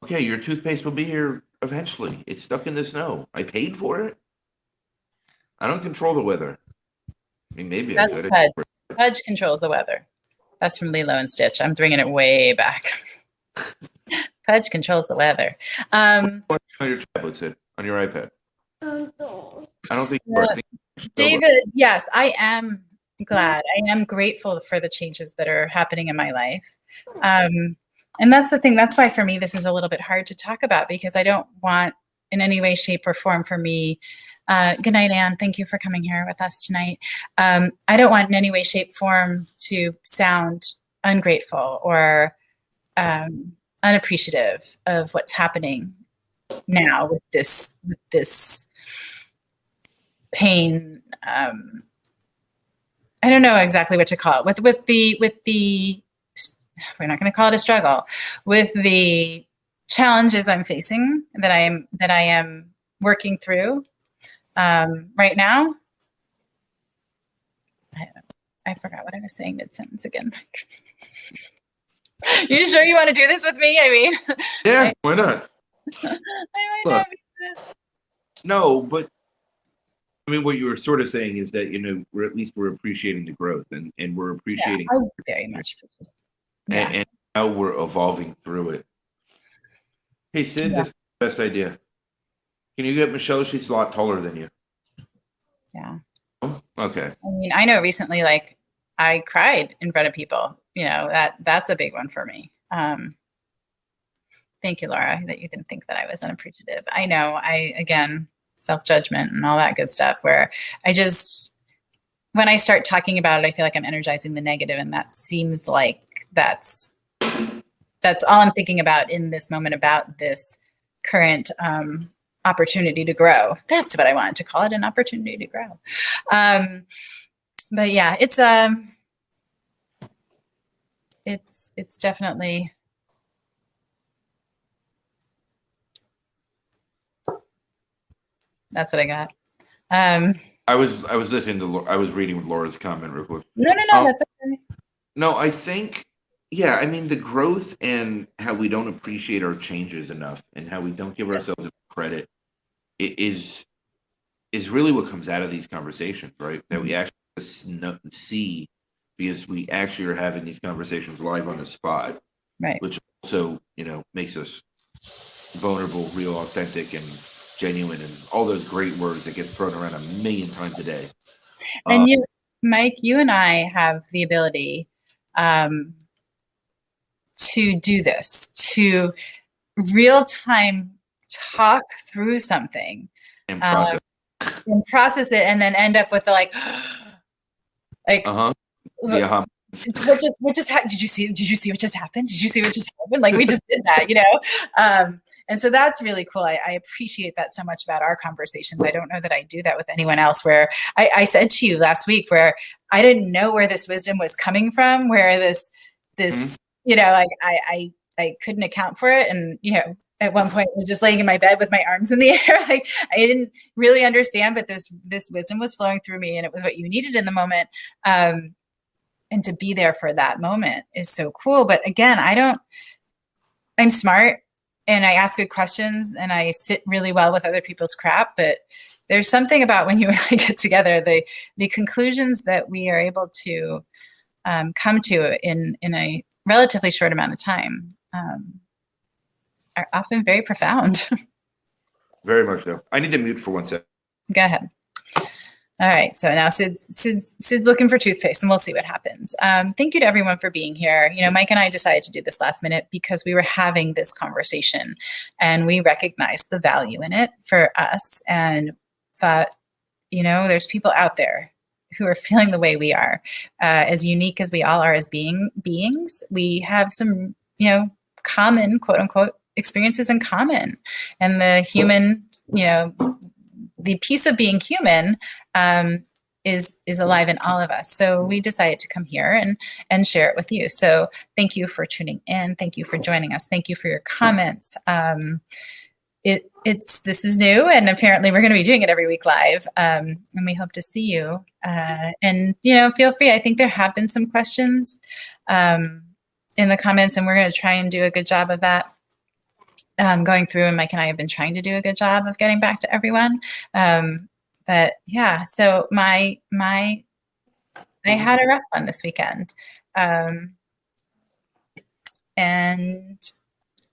Okay, your toothpaste will be here eventually. It's stuck in the snow. I paid for it. I don't control the weather. I mean, maybe That's I could. Pudge. Pudge controls the weather. That's from Lilo and Stitch. I'm bringing it way back. Pudge controls the weather. On your tablet, Sid, on your iPad. I don't think you are. David, yes, I am glad. I am grateful for the changes that are happening in my life. And that's the thing. That's why for me, this is a little bit hard to talk about because I don't want in any way, shape, or form for me. Good night, Anne. Thank you for coming here with us tonight. I don't want in any way, shape, form to sound ungrateful or unappreciative of what's happening now with this pain I don't know exactly what to call it with the we're not going to call it a struggle, with the challenges I'm facing that I am working through right now. I forgot what I was saying mid-sentence again. You sure you want to do this with me? I mean, Yeah, why not? I might Look. not be this. No, but I mean, what you were sort of saying is that, we're appreciating the growth and we're appreciating I very much. Yeah. and how we're evolving through it. Hey, Sid, Yeah. that's the best idea. Can you get Michelle? She's a lot taller than you. Yeah. Oh, okay. I mean, I know recently, like, I cried in front of people. That's a big one for me. Thank you, Laura, that you didn't think that I was unappreciative. I know, again, self-judgment and all that good stuff, where when I start talking about it, I feel like I'm energizing the negative, and that seems like that's all I'm thinking about in this moment, about this current opportunity to grow. That's what I wanted to call it, an opportunity to grow. But yeah, it's definitely, that's what I got. I was listening to. I was reading Laura's comment real quick. No, that's okay. No, I think, yeah, I mean, the growth and how we don't appreciate our changes enough and how we don't give ourselves credit is really what comes out of these conversations, right? That we actually see, because we actually are having these conversations live on the spot, Right. which also, makes us vulnerable, real, authentic, and genuine, and all those great words that get thrown around a million times a day. And Mike, you and I have the ability to do this, to real time talk through something And process it, and then end up with the like yeah. what just happened? Did you see what just happened? Did you see what just happened? Like, we just did that, and so that's really cool. I appreciate that so much about our conversations. I don't know that I do that with anyone else, where I said to you last week, where I didn't know where this wisdom was coming from, where this like I couldn't account for it, and at one point I was just laying in my bed with my arms in the air, like I didn't really understand, but this wisdom was flowing through me, and it was what you needed in the moment. And to be there for that moment is so cool. But again, I'm smart, and I ask good questions, and I sit really well with other people's crap. But there's something about when you and I get together, the conclusions that we are able to come to in a relatively short amount of time are often very profound. Very much so. I need to mute for 1 second. Go ahead. All right, so now Sid's looking for toothpaste, and we'll see what happens. Thank you to everyone for being here. Mike and I decided to do this last minute because we were having this conversation, and we recognized the value in it for us, and thought, there's people out there who are feeling the way we are. As unique as we all are as beings, we have some, common, quote unquote, experiences in common, and the human, the piece of being human is alive in all of us. So we decided to come here and share it with you. So thank you for tuning in. Thank you for joining us. Thank you for your comments. This is new, and apparently we're going to be doing it every week live. And we hope to see you. And feel free. I think there have been some questions in the comments, and we're going to try and do a good job of that. Going through, and Mike and I have been trying to do a good job of getting back to everyone. But yeah, so I had a rough one this weekend. And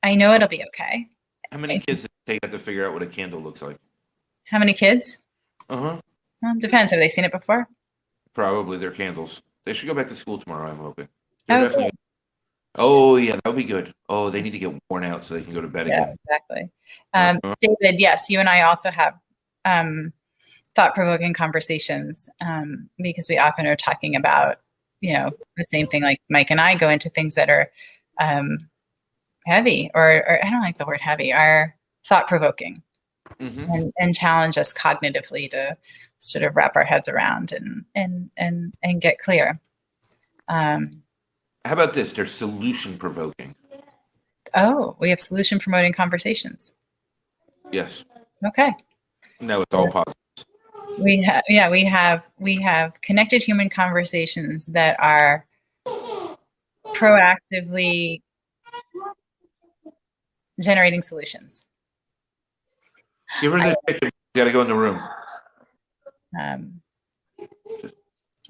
I know it'll be okay. How many kids did they have to figure out what a candle looks like? How many kids? Uh-huh. Well, it depends. Have they seen it before? Probably they're candles. They should go back to school tomorrow, I'm hoping. Okay. Oh, yeah, that would be good. Oh, they need to get worn out so they can go to bed again. Exactly. David, yes, you and I also have thought-provoking conversations because we often are talking about, the same thing. Like Mike and I go into things that are heavy, or I don't like the word heavy, are thought-provoking. and challenge us cognitively to sort of wrap our heads around and get clear. How about this? They're solution provoking. Oh, we have solution promoting conversations. Yes. Okay. No, it's all positive. We have we have connected human conversations that are proactively generating solutions. Give her the ticket. You got to go in the room. All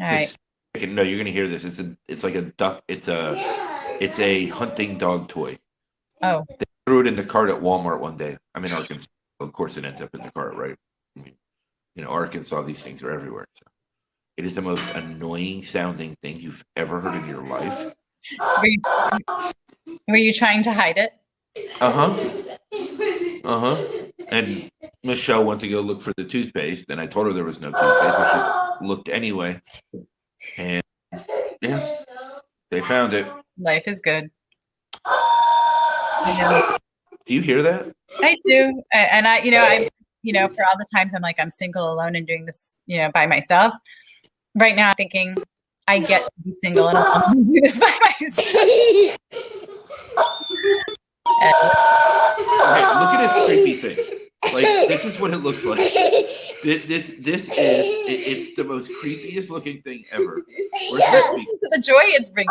right. No, you're gonna hear this. It's like a duck. It's a hunting dog toy. Oh, They threw it in the cart at Walmart one day. I'm in Arkansas. Of course, it ends up in the cart, right? I mean, Arkansas, these things are everywhere. So it is the most annoying sounding thing you've ever heard in your life. were you trying to hide it? And Michelle went to go look for the toothpaste, and I told her there was no toothpaste, but she looked anyway. And yeah, they found it. Life is good. I know. Do you hear that? I do. And I for all the times I'm like, I'm single, alone, and doing this, by myself. Right now, I'm thinking I get to be single and alone and do this by myself. Okay, look at this creepy thing. Like, this is what it looks like. It's the most creepiest looking thing ever. Listen to the joy it's bringing.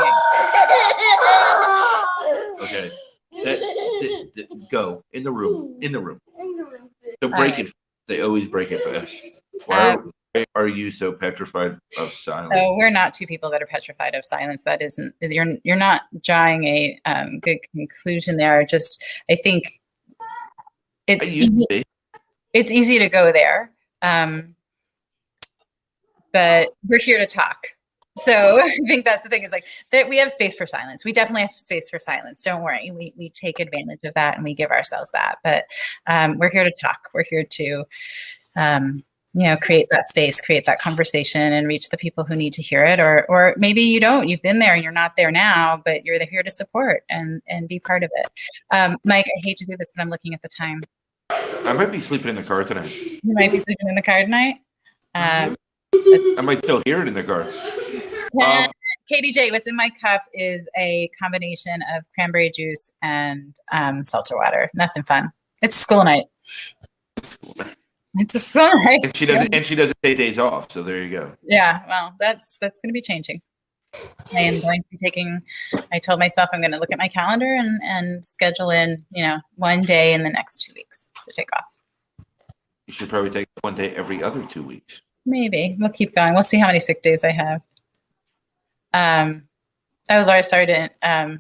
Okay. Go in the room. Don't break it. They always break it fast. Why are you so petrified of silence? Oh, we're not two people that are petrified of silence. That isn't. You're not drawing a good conclusion there. Just, I think it's easy. It's easy to go there, but we're here to talk. So I think that's the thing, is like that we have space for silence. We definitely have space for silence. Don't worry. We take advantage of that and we give ourselves that. But we're here to talk. We're here to, create that space, create that conversation, and reach the people who need to hear it. Or maybe you don't. You've been there and you're not there now, but you're here to support and be part of it. Mike, I hate to do this, but I'm looking at the time. I might be sleeping in the car tonight. You might be sleeping in the car tonight. I might still hear it in the car. KDJ, what's in my cup is a combination of cranberry juice and seltzer water. Nothing fun. It's school night. It's a school night. And she doesn't take days off. So there you go. Yeah. Well, that's going to be changing. I am going to be taking. I told myself I'm going to look at my calendar and schedule in, one day in the next 2 weeks to take off. You should probably take one day every other 2 weeks. Maybe we'll keep going. We'll see how many sick days I have. Laura, sorry to. I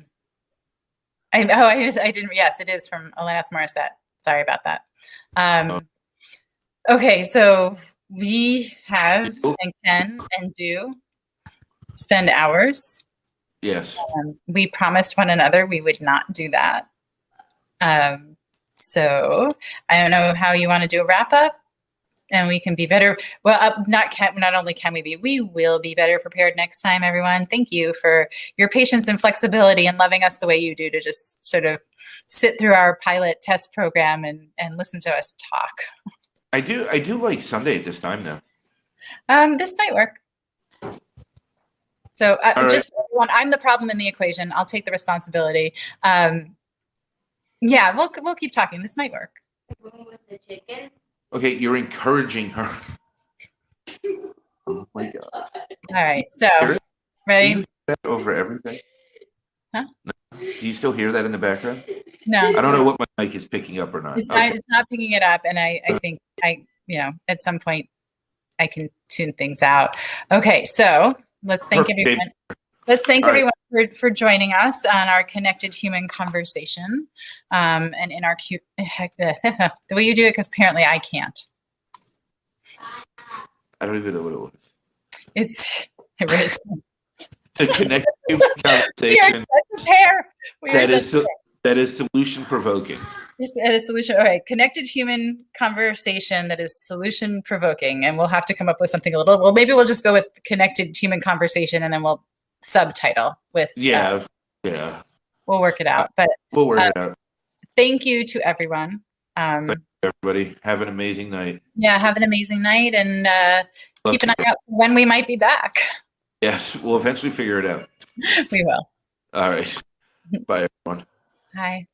didn't. Yes, it is from Alanis Morissette. Sorry about that. Okay, so we have and can and do spend hours. Yes. We promised one another we would not do that. So I don't know how you want to do a wrap up, and we can be better. Well, not only can we be, we will be better prepared next time, everyone. Thank you for your patience and flexibility and loving us the way you do, to just sort of sit through our pilot test program and listen to us talk. I do like Sunday at this time though. This might work. So just for everyone, I'm the problem in the equation. I'll take the responsibility. Yeah, we'll keep talking. This might work. With the chicken. Okay, you're encouraging her. Oh my God. All right, so ready? Do you hear that over everything? Huh? No. Do you still hear that in the background? No. I don't know what my mic is picking up or not. It's not picking it up, and I think at some point I can tune things out. Okay, so let's thank everyone. Let's thank everyone for joining us on our Connected Human Conversation, and in our the way you do it, because apparently I can't. I don't even know what it was. It's The Connected Human Conversation. That is solution provoking. It is solution. All right, connected human conversation that is solution provoking, and we'll have to come up with something a little. Well, maybe we'll just go with connected human conversation, and then we'll subtitle with. Yeah. We'll work it out, but we'll work it out. Thank you to everyone. Everybody, have an amazing night. Yeah, have an amazing night and Love keep an you. eye out for when we might be back. Yes, we'll eventually figure it out. We will. All right. Bye, everyone. Hi.